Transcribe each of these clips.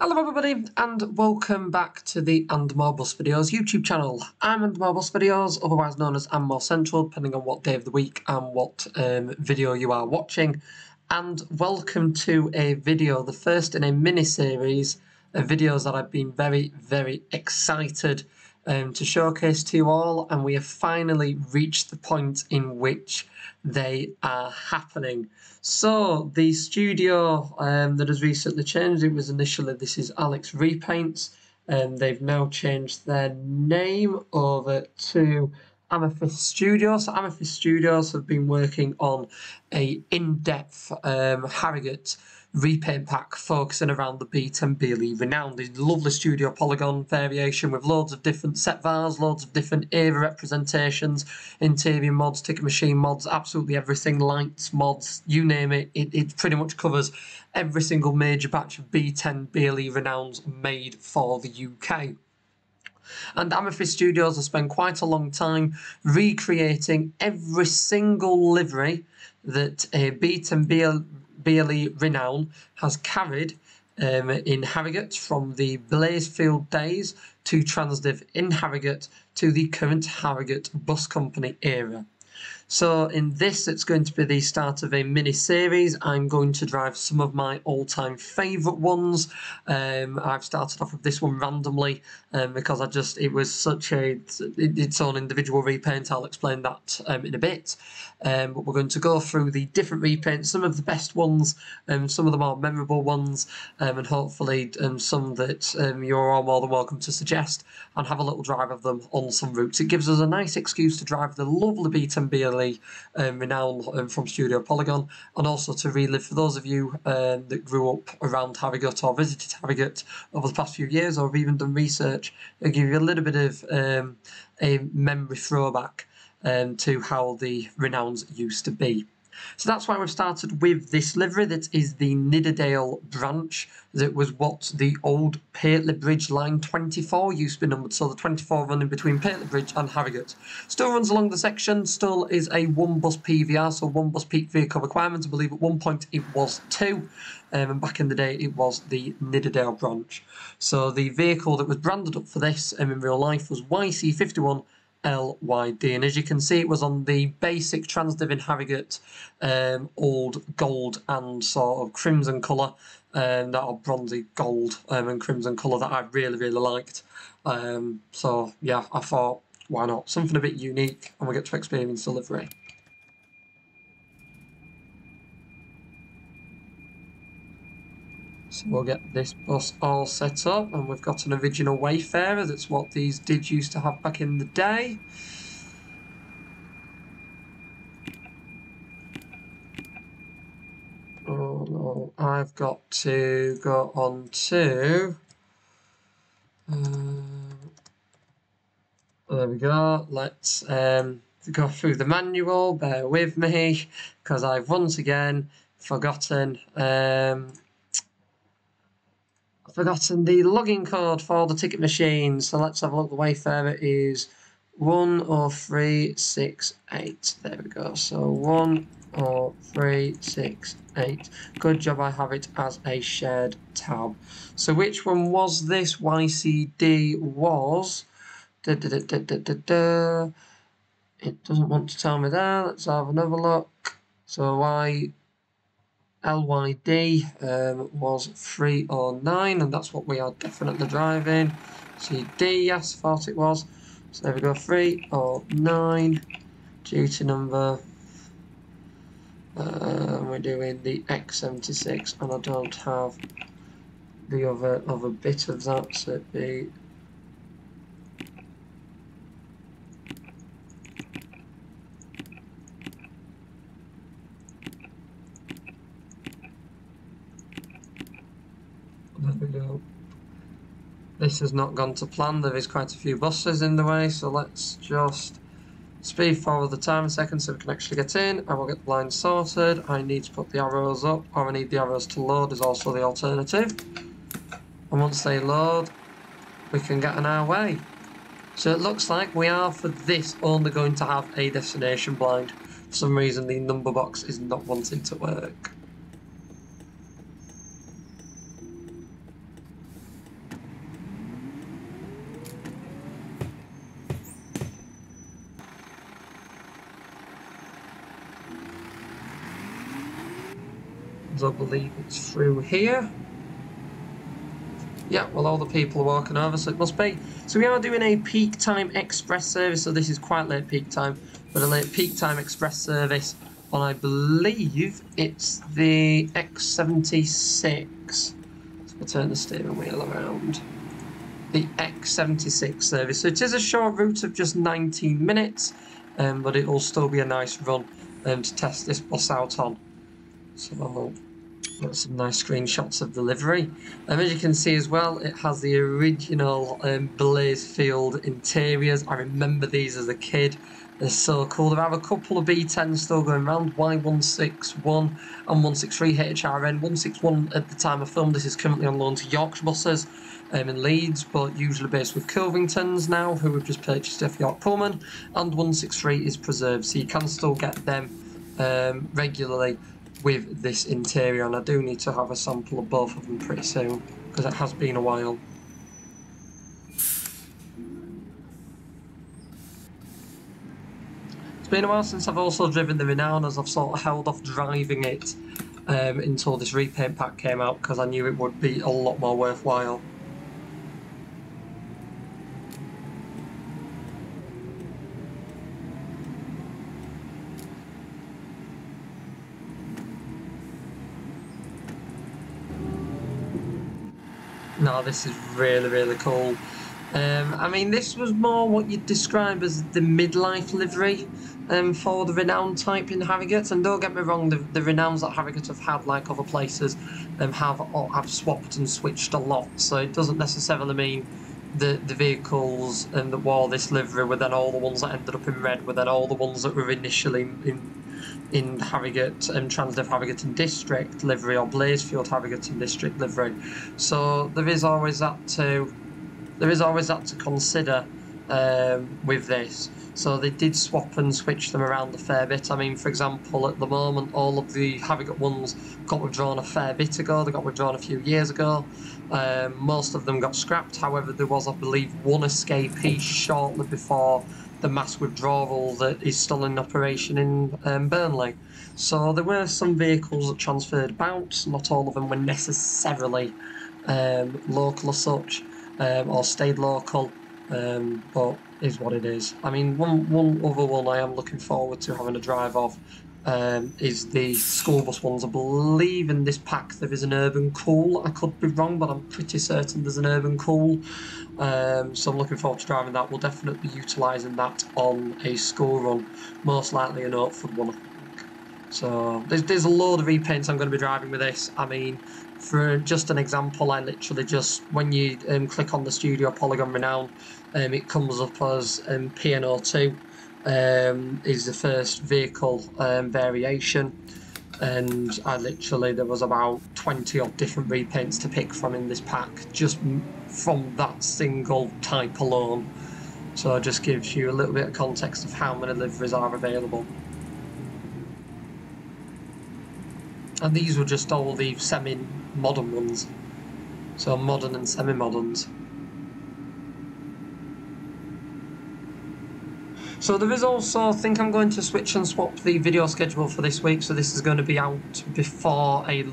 Hello everybody and welcome back to the And More Bus Videos YouTube channel. I'm And More Bus Videos, otherwise known as And More Central, depending on what day of the week and what video you are watching. And welcome to a video, the first in a mini-series of videos that I've been very excited to showcase to you all, and we have finally reached the point in which they are happening. So the studio that has recently changed, it was initially, this is Alex Repaints, and they've now changed their name over to Amethyst Studios. So Amethyst Studios have been working on a in-depth Harrogate repaint pack focusing around the B10 Renown. The lovely studio polygon variation with loads of different set vars, loads of different era representations, interior mods, ticket machine mods, absolutely everything, lights, mods, you name it. It pretty much covers every single major batch of B10 Renowns made for the UK. And Amethyst Studios have spent quite a long time recreating every single livery that a B10 Renown has carried in Harrogate, from the Blazefield days to Transdiv in Harrogate to the current Harrogate Bus Company era. So in this, it's going to be the start of a mini-series. I'm going to drive some of my all-time favourite ones. I've started off with this one randomly because it was such its own individual repaint. I'll explain that in a bit. But we're going to go through the different repaints, some of the best ones, some of the more memorable ones, and hopefully some that you're all more than welcome to suggest, and have a little drive of them on some routes. It gives us a nice excuse to drive the lovely B10 Renown from Studio Polygon, and also to relive, for those of you that grew up around Harrogate or visited Harrogate over the past few years, or have even done research, it'll give you a little bit of a memory throwback to how the Renowns used to be. So that's why we've started with this livery. That is the Nidderdale branch. That was what the old Paisley Bridge line 24 used to be numbered. So the 24 running between Paisley Bridge and Harrogate. Still runs along the section. Still is a one bus PVR, so one bus peak vehicle requirement. I believe at one point it was two. And back in the day it was the Nidderdale branch. So the vehicle that was branded up for this in real life was YC51 LYD, and as you can see, it was on the basic Transdiv in Harrogate, old gold and sort of crimson colour, that are bronzy gold and crimson colour that I really liked. So yeah, I thought, why not? Something a bit unique, and we get to experience the livery. So we'll get this bus all set up, and we've got an original Wayfarer. That's what these did used to have back in the day. Oh no, I've got to go on to... there we go. Let's go through the manual. Bear with me, because I've once again forgotten the login code for the ticket machine. So let's have a look. The Wayfarer is 10368. There we go. So 10368. Good job, I have it as a shared tab. So which one was this? YCD was... It doesn't want to tell me there. Let's have another look. So LYD was 309, and that's what we are definitely driving. CD, yes, thought it was. So there we go, 309, duty number. We're doing the X76, and I don't have the other bit of that, so it'd be... There we go. This has not gone to plan. There is quite a few buses in the way, so let's just speed forward the time a second so we can actually get in. I will get the line sorted. I need to put the arrows up, or I need the arrows to load is also the alternative. And once they load, we can get on our way. So it looks like we are, for this, only going to have a destination blind. For some reason the number box is not wanting to work. because I believe it's through here. Yeah, well, all the people are walking over, so it must be. So we are doing a peak time express service, so this is quite late peak time, but a late peak time express service on, I believe, it's the X76. So we'll turn the steering wheel around. The X76 service. So it is a short route of just 19 minutes, but it will still be a nice run to test this bus out on. So got some nice screenshots of delivery. As you can see as well, it has the original Blazefield interiors. I remember these as a kid. They're so cool. There are a couple of B10s still going around, Y161 and 163 HRN. 161 at the time I filmed this is currently on loan to Yorkshire buses in Leeds, but usually based with Covingtons now, who have just purchased F York Pullman, and 163 is preserved, so you can still get them regularly with this interior, and I do need to have a sample of both of them pretty soon because it has been a while. It's been a while since I've also driven the Renown, as I've sort of held off driving it until this repaint pack came out because I knew it would be a lot more worthwhile. No, this is really, really cool. I mean, this was more what you'd describe as the midlife livery for the Renown type in Harrogate. And don't get me wrong, the Renowns that Harrogate have had, like other places, have swapped and switched a lot. So it doesn't necessarily mean the vehicles that wore this livery were then all the ones that ended up in red, were then all the ones that were initially in Harrogate, Transdev Harrogate and District livery, or Blazefield Harrogate and District livery. So there is always that to consider with this. So they did swap and switch them around a fair bit. I mean, for example, at the moment, all of the Harrogate ones got withdrawn a fair bit ago. They got withdrawn a few years ago. Most of them got scrapped. However, there was, I believe, one escapee shortly before the mass withdrawal that is still in operation in Burnley. So there were some vehicles that transferred about. Not all of them were necessarily local as such, or stayed local, but is what it is. I mean, one other one I am looking forward to having a drive of is the school bus ones. I believe in this pack there is an urban cool. I could be wrong, but I'm pretty certain there's an urban cool. So I'm looking forward to driving that. We'll definitely be utilising that on a school run, most likely an Oakford one, I think. So there's a load of repaints I'm going to be driving with this. I mean, for just an example, I literally just, when you click on the Studio Polygon Renown, it comes up as PNO2 is the first vehicle variation, and there was about 20 odd different repaints to pick from in this pack, just from that single type alone. So it just gives you a little bit of context of how many liveries are available. And these were just all the semi-modern ones, so modern and semi-moderns. So there is also, I think I'm going to switch and swap the video schedule for this week. So this is going to be out before a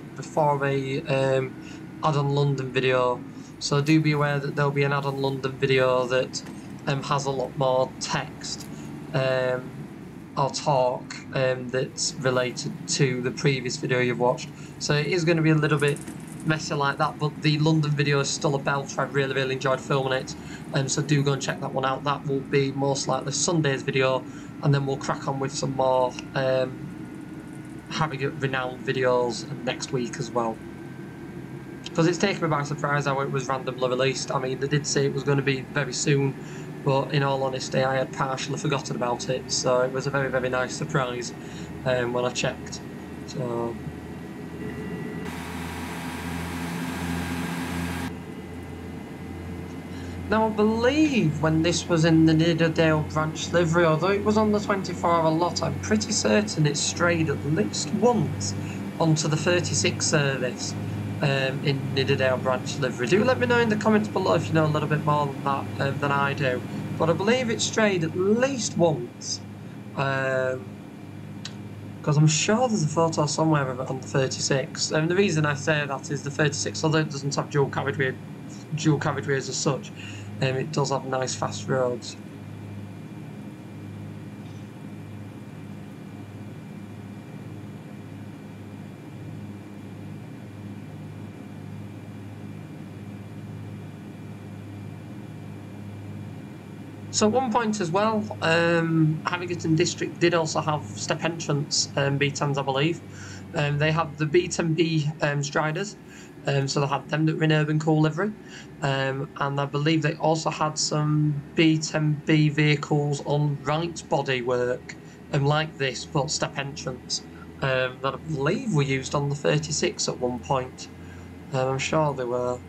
add-on London video. So do be aware that there'll be an add-on London video that has a lot more text or talk that's related to the previous video you've watched. So it is going to be a little bit messy like that, but the London video is still a belter. I've really enjoyed filming it, so do go and check that one out. That will be most likely Sunday's video, and then we'll crack on with some more Harrogate Renown videos next week as well, because it's taken me by surprise how it was randomly released. I mean, they did say it was going to be very soon, but in all honesty I had partially forgotten about it, so it was a very nice surprise when I checked. So now, I believe when this was in the Nidderdale branch livery, although it was on the 24-hour lot, I'm pretty certain it strayed at least once onto the 36 service in Nidderdale branch livery. Do let me know in the comments below if you know a little bit more than that than I do. But I believe it strayed at least once Because I'm sure there's a photo somewhere of it on the 36. And the reason I say that is the 36, although it doesn't have dual carriageways as such, it does have nice fast roads. So at one point as well, Harrogate District did also have step entrance B10s, I believe. They had the B10B Striders, so they had them that were in urban core livery, and I believe they also had some B10B vehicles on right body work, like this, but step entrance, that I believe were used on the 36 at one point. I'm sure they were.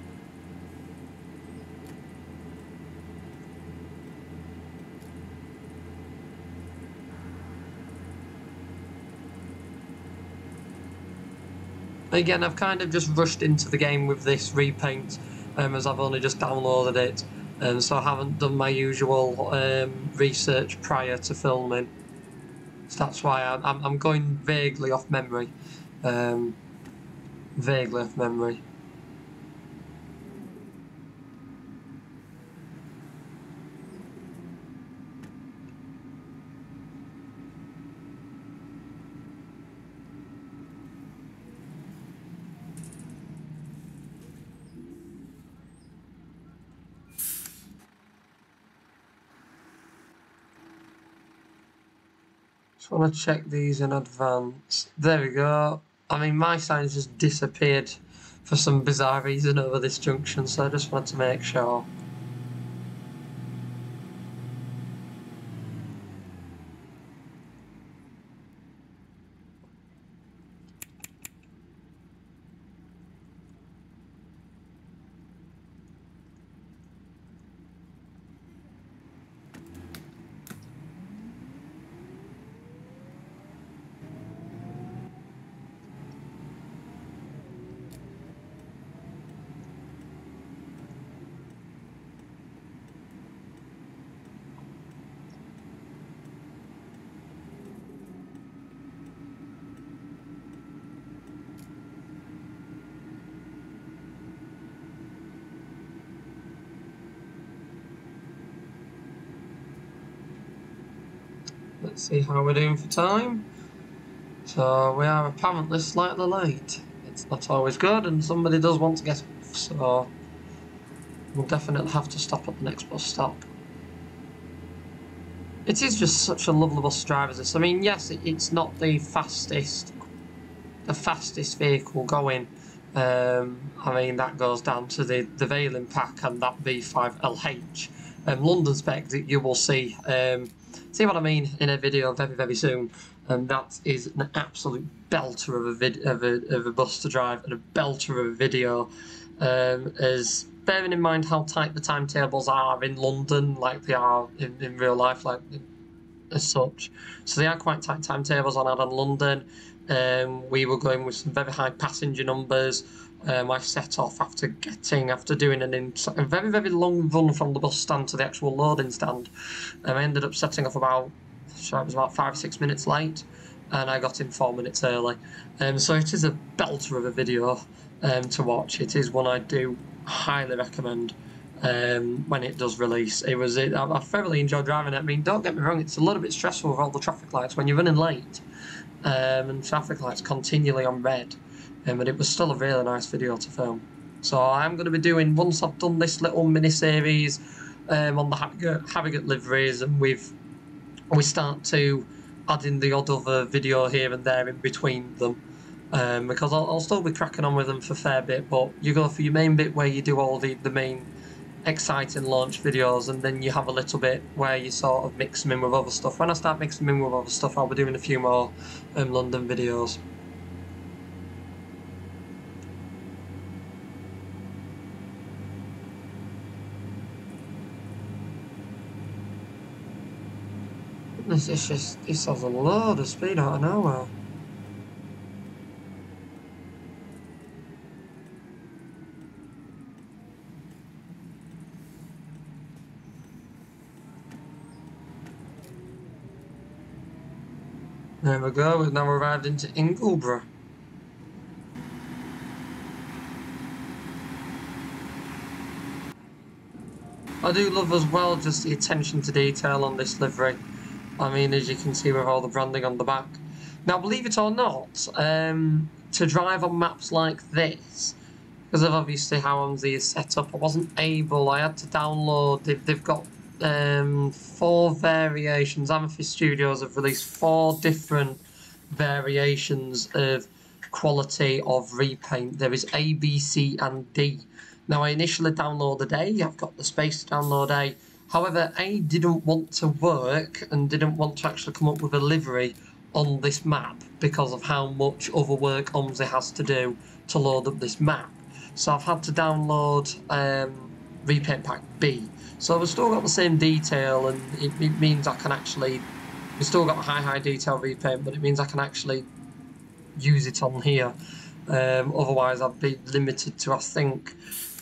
Again, I've kind of just rushed into the game with this repaint, as I've only just downloaded it, and so I haven't done my usual research prior to filming. So that's why I'm going vaguely off memory. Vaguely off memory. Just want to check these in advance. There we go. I mean, my sign's just disappeared for some bizarre reason over this junction, so I just wanted to make sure. Let's see how we're doing for time. So we are apparently slightly late. It's not always good, and somebody does want to get off, so we'll definitely have to stop at the next bus stop. It is just such a lovely bus to drive as this. I mean, yes, it's not the fastest vehicle going. I mean, that goes down to the Veiling Pack and that V5LH. London spec that you will see what I mean in a video very, very soon. That is an absolute belter of a bus to drive and a belter of a video. As bearing in mind how tight the timetables are in London, like they are in real life, like as such. So they are quite tight timetables on Ad and London. We were going with some very high passenger numbers. I set off after doing a very, very long run from the bus stand to the actual loading stand. I ended up setting off it was about 5 or 6 minutes late, and I got in 4 minutes early. So it is a belter of a video to watch. It is one I do highly recommend. When it does release. I thoroughly enjoyed driving it. I mean, don't get me wrong, it's a little bit stressful with all the traffic lights when you're running late, and traffic lights continually on red, but it was still a really nice video to film. So I'm going to be doing, once I've done this little mini-series on the Harrogate liveries, and we start to add in the odd other video here and there in between them, because I'll still be cracking on with them for a fair bit, but you go for your main bit where you do all the main exciting launch videos, and then you have a little bit where you sort of mix them in with other stuff. When I start mixing them in with other stuff, I'll be doing a few more London videos. This has a load of speed out of nowhere. There we go, we've now arrived into Ingleborough. I do love as well just the attention to detail on this livery. I mean, as you can see with all the branding on the back. Now, believe it or not, to drive on maps like this, because of obviously how OMSI is set up, I wasn't able, I had to download, they've got 4 variations. Amethyst Studios have released 4 different variations of quality of repaint. There is A, B, C and D. Now I initially downloaded A, I've got the space to download A. However, A didn't want to work and didn't want to actually come up with a livery on this map because of how much other work OMSI has to do to load up this map. So I've had to download Repaint Pack B. So we've still got the same detail, and it means I can actually, we've still got a high detail repaint, but it means I can actually use it on here. Otherwise I'd be limited to, I think,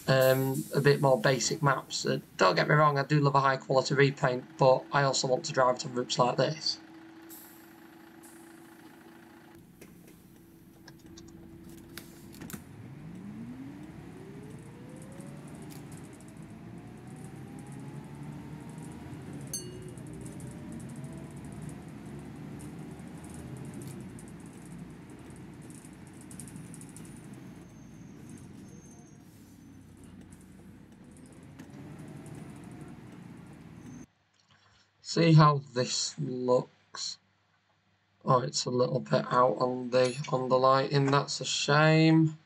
a bit more basic maps. Don't get me wrong, I do love a high quality repaint, but I also want to drive it on routes like this. See how this looks. Oh, it's a little bit out on the lighting. That's a shame.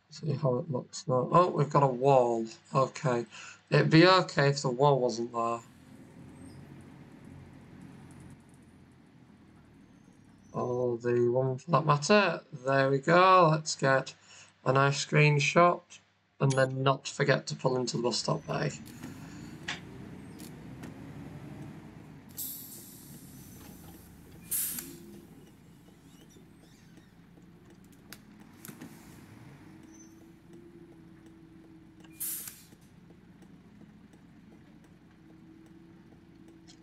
See how it looks now. Oh, we've got a wall. Okay, it'd be okay if the wall wasn't there. Or the one for that matter. There we go. Let's get a nice screenshot, and then not forget to pull into the bus stop bay.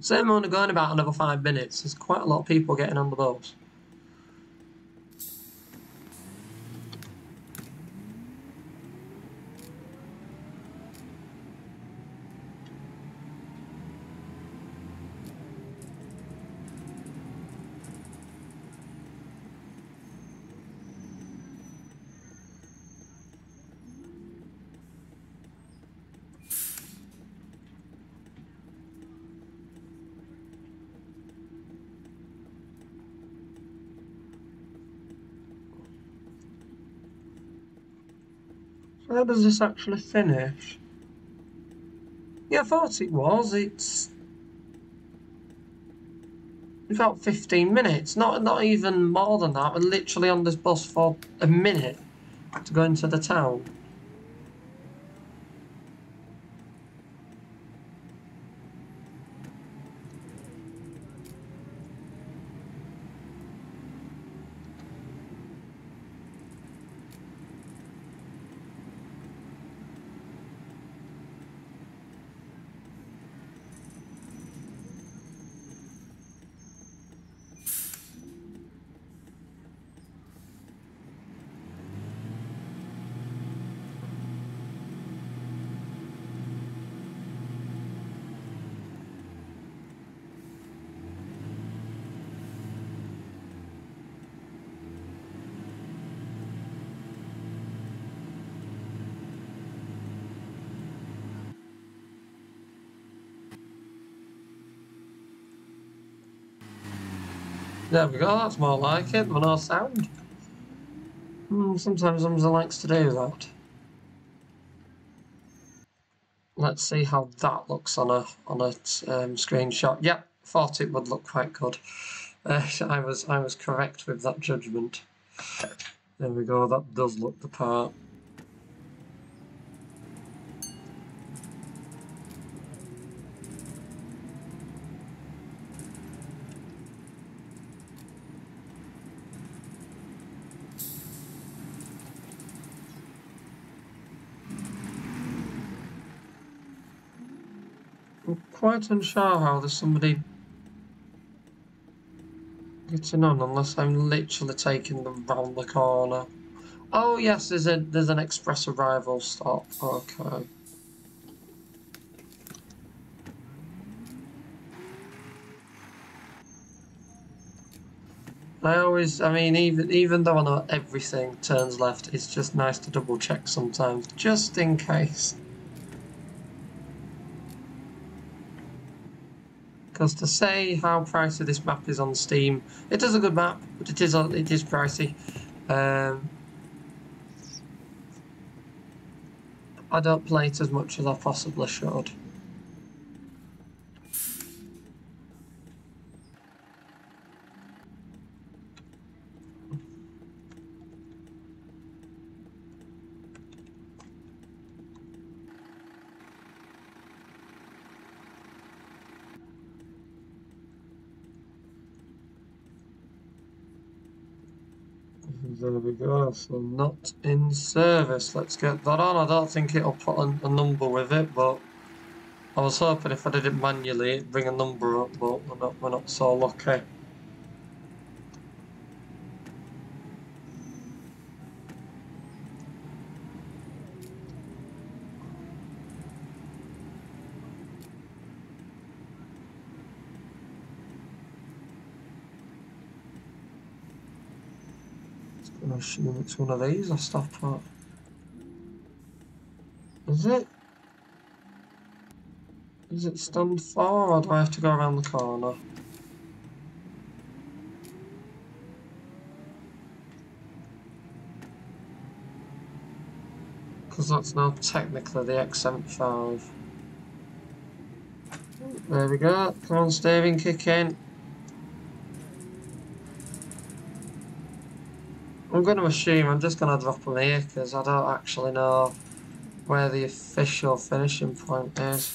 So I'm only going about another 5 minutes. There's quite a lot of people getting on the bus. Where does this actually finish? Yeah, I thought it was. It's about 15 minutes. Not even more than that. We're literally on this bus for a minute to go into the town. There we go, that's more like it, with no sound. Sometimes OMSI likes to do that. Let's see how that looks on a screenshot. Yep, thought it would look quite good. I was correct with that judgment. There we go, that does look the part. I'm quite unsure how there's somebody getting on unless I'm literally taking them round the corner. Oh yes, there's an express arrival stop. Okay. I mean, even though I know everything turns left, it's just nice to double check sometimes, just in case. Because to say how pricey this map is on Steam, it is a good map, but it is pricey. I don't play it as much as I possibly should. There we go, so not in service. Let's get that on. I don't think it'll put a number with it, but I was hoping if I did it manually it'd bring a number up, but we're not so lucky. I assume it's one of these I stop at. Is it? Is it stand 4 or do I have to go around the corner? Because that's now technically the X75. There we go. Come on, steering kick in. I'm going to assume I'm just going to drop them here because I don't actually know where the official finishing point is.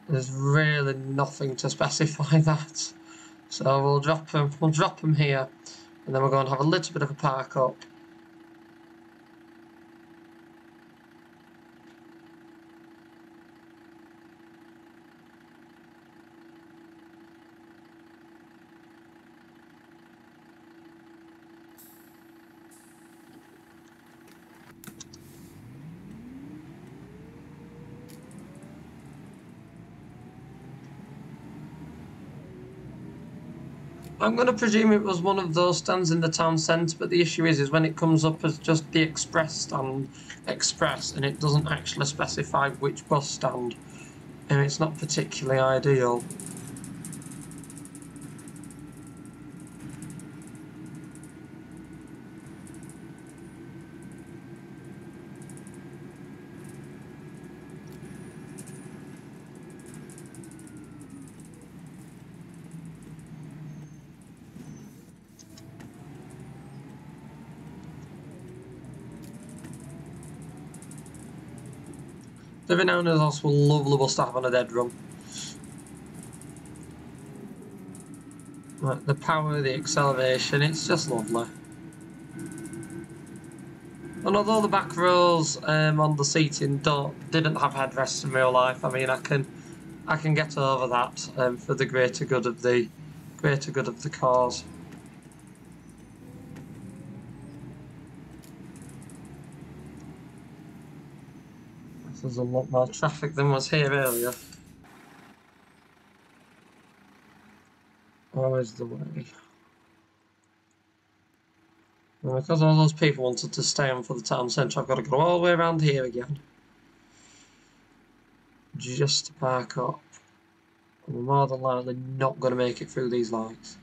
There's really nothing to specify that. So we'll drop them here, and then we're going to have a little bit of a park up. I'm going to presume it was one of those stands in the town centre, but the issue is when it comes up as just the express stand, express, and it doesn't actually specify which bus stand, and it's not particularly ideal. The Renown is also a lovely bus to have on a dead run. Right, the power, the acceleration, it's just lovely. And although the back rows on the seating didn't have headrests in real life, I mean I can get over that for the greater good of the cause. There's a lot more traffic than was here earlier. Always the way. And because all those people wanted to stay on for the town centre, I've got to go all the way around here again. Just to park up. I'm more than likely not going to make it through these lights.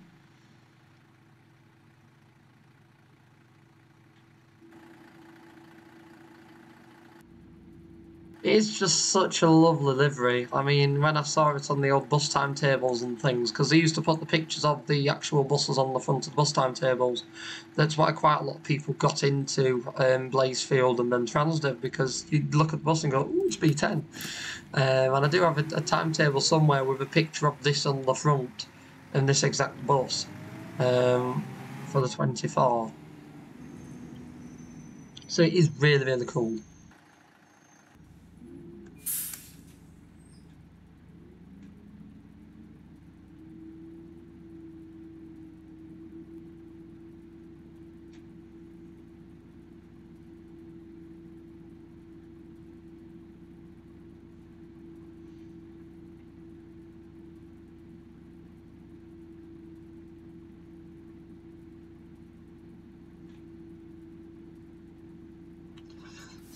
It's just such a lovely livery. I mean, when I saw it on the old bus timetables and things, because they used to put the pictures of the actual buses on the front of the bus timetables, that's why quite a lot of people got into Blazefield and then Transdev, because you'd look at the bus and go, ooh, it's B10. And I do have a timetable somewhere with a picture of this on the front and this exact bus for the 24. So it is really, really cool.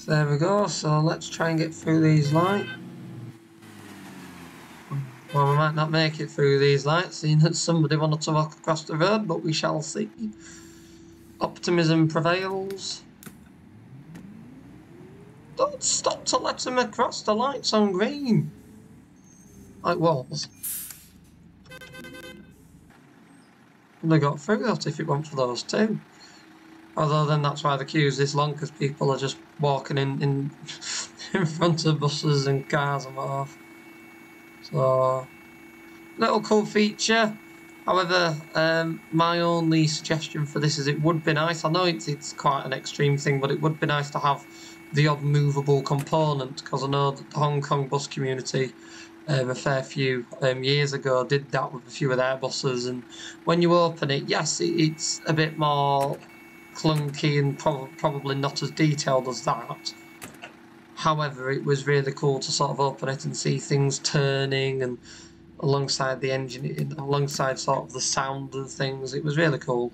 So there we go, so let's try and get through these lights. Well, we might not make it through these lights, seeing that somebody wanted to walk across the road, but we shall see. Optimism prevails. Don't stop to let him across, the light's on green. Like walls. And they got through that if it went for those too. Although then that's why the queue's this long, because people are just walking in front of buses and cars and what off. So, little cool feature. However, my only suggestion for this is it would be nice, I know it's quite an extreme thing, but it would be nice to have the odd movable component, because I know that the Hong Kong bus community a fair few years ago did that with a few of their buses, and when you open it, yes, it's a bit more clunky and probably not as detailed as that. However, it was really cool to sort of open it and see things turning and alongside the engine, alongside sort of the sound and things. It was really cool.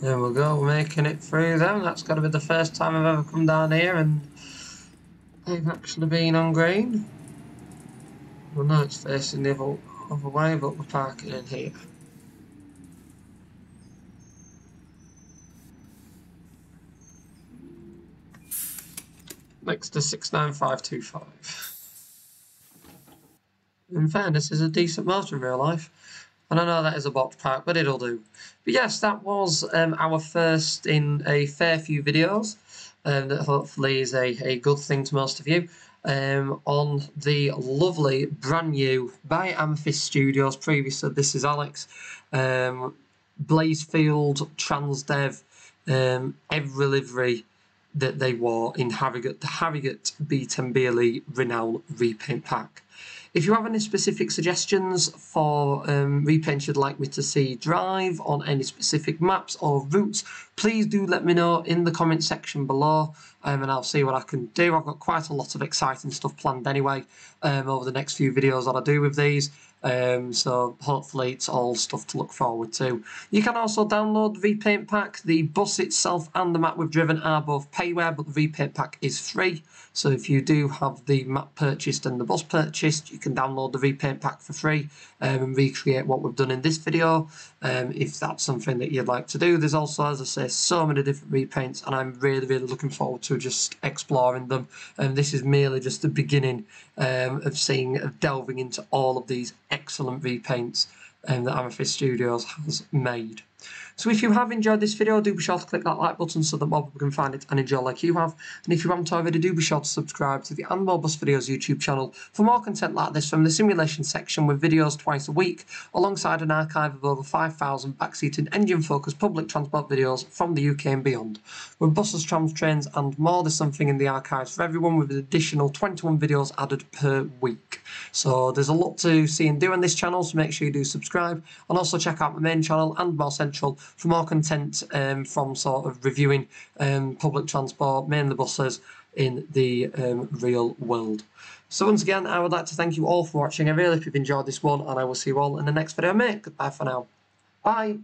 There we go, we're making it through them. That's got to be the first time I've ever come down here and they've actually been on green. Well, no, it's facing the other way, but we're parking in here. Next to 69525. In fairness, it's a decent motor in real life. And I know that is a box park, but it'll do. But yes, that was our first in a fair few videos. That hopefully is a good thing to most of you. On the lovely, brand new, by Amethyst Studios, previously This Is Alex, Blazefield, Transdev, every livery that they wore in Harrogate, the Harrogate B10 Renown repaint pack. If you have any specific suggestions for repaints you'd like me to see drive on any specific maps or routes, please do let me know in the comment section below, and I'll see what I can do. I've got quite a lot of exciting stuff planned anyway over the next few videos that I do with these. So hopefully it's all stuff to look forward to. You can also download the repaint pack. The bus itself and the map we've driven are both payware, but the repaint pack is free. So if you do have the map purchased and the bus purchased, you can download the repaint pack for free and recreate what we've done in this video, if that's something that you'd like to do. There's also, as I say, so many different repaints, and I'm really looking forward to just exploring them. And this is merely just the beginning of delving into all of these excellent repaints that Amethyst Studios has made. So if you have enjoyed this video, do be sure to click that like button so that more people can find it and enjoy like you have. And if you haven't already, do be sure to subscribe to the And More Bus Videos YouTube channel for more content like this from the simulation section, with videos twice a week, alongside an archive of over 5,000 backseat and engine-focused public transport videos from the UK and beyond. With buses, trams, trains and more, there's something in the archives for everyone, with an additional 21 videos added per week. So there's a lot to see and do on this channel, so make sure you do subscribe, and also check out my main channel And More Central for more content from sort of reviewing public transport, mainly buses, in the real world. So once again, I would like to thank you all for watching. I really hope you've enjoyed this one, and I will see you all in the next video I make. Goodbye for now. Bye.